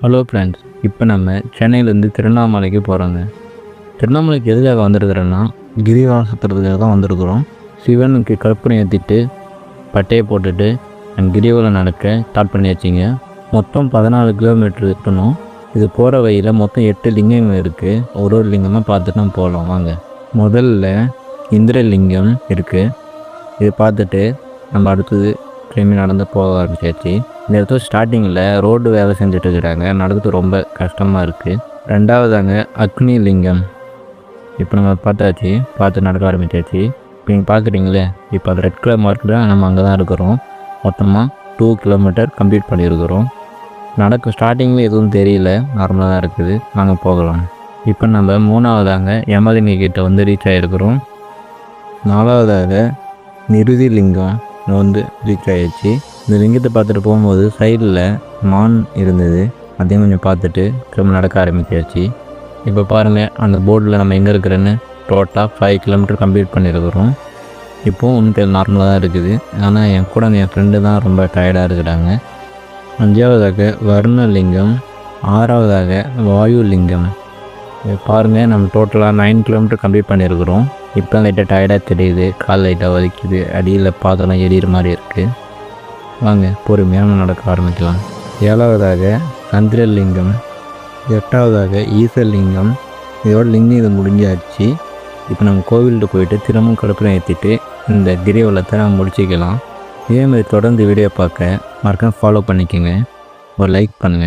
Hello friends, இப்போ நம்ம சென்னையிலேருந்து திருவண்ணாமலைக்கு போகிறோங்க. திருவண்ணாமலைக்கு எதுக்காக வந்திருக்கிறோன்னா, கிரிவலம் சுற்றுறதுக்காக தான் வந்திருக்கிறோம். சிவனுக்கு கற்பூரம் ஏற்றிட்டு பட்டையை போட்டுட்டு கிரிவலம் நடக்க ஸ்டார்ட் பண்ணியாச்சிங்க. மொத்தம் 14 கிலோமீட்டர் இருக்கணும். இது போகிற வழியில் மொத்தம் 8 லிங்கங்கள் இருக்குது. ஒரு லிங்கமாக பார்த்துட்டு நம்ம போகலாம் வாங்க. முதல்ல இந்திரலிங்கம் இருக்குது. இது பார்த்துட்டு நம்ம அடுத்தது திரும்பி நடந்து போக ஆரம்பிச்சாச்சு. இந்த இடத்துல ஸ்டார்டிங்கில் ரோடு வேலை செஞ்சுட்டு இருக்கிறாங்க. நடந்து ரொம்ப கஷ்டமாக இருக்குது. ரெண்டாவதாங்க அக்னி லிங்கம். இப்போ நம்ம பார்த்து நடக்க ஆரம்பிச்சாச்சு. இப்போ நீங்கள் பார்க்குறீங்களே, இப்போ அது ரெட் கலர் மார்க்கில் நம்ம அங்கே தான் இருக்கிறோம். மொத்தமாக 2 கிலோமீட்டர் கம்ப்ளீட் பண்ணியிருக்கிறோம். ஸ்டார்டிங்கில் எதுவும் தெரியல, நார்மலாக தான் இருக்குது. நாங்கள் போகலாம். இப்போ நம்ம 3வதாங்க யமலிங்க கிட்ட ரீச் ஆகிருக்கிறோம். 4வதாக நிருதி லிங்கம் ரீச் ஆகிடுச்சு. இந்த லிங்கத்தை பார்த்துட்டு போகும்போது சைடில் மான் இருந்தது. அதையும் கொஞ்சம் பார்த்துட்டு திரும்ப நடக்க ஆரம்பிச்சாச்சு. இப்போ பாருங்கள், அந்த போர்டில் நம்ம எங்கே இருக்கிறேன்னு டோட்டலாக 5 கிலோமீட்டர் கம்ப்ளீட் பண்ணியிருக்கிறோம். இப்போது ஒன்றும் நார்மலாக தான் இருக்குது. ஆனால் என் கூட என் ஃப்ரெண்டு தான் ரொம்ப டயர்டாக இருக்கிறாங்க. 5வதாக வர்ணலிங்கம். 6வதாக வாயு லிங்கம். பாருங்கள், நம்ம டோட்டலாக 9 கிலோமீட்டர் கம்ப்ளீட் பண்ணியிருக்கிறோம். இப்போ லைட்டாக டயர்டாக தெரியுது, கால் லைட்டாக வலிக்குது, அடியில் பாதெல்லாம் எரியிற மாதிரி இருக்குது. வாங்க பொறுமையாக நடக்க ஆரம்பிக்கலாம். 7வதாக சந்திரலிங்கம். 8வதாக ஈசலிங்கம். இதோட லிங்கம் இது முடிஞ்சாச்சு. இப்போ நம்ம கோவிலுக்கு போயிட்டு திரும்பவும் கற்பூரம் ஏற்றிட்டு இந்த கிரிவலத்தை நம்ம முடிச்சிக்கலாம். இதேமாதிரி தொடர்ந்து வீடியோ பார்க்க மறக்காம ஃபாலோ பண்ணிக்கோங்க. ஒரு லைக் பண்ணுங்கள்.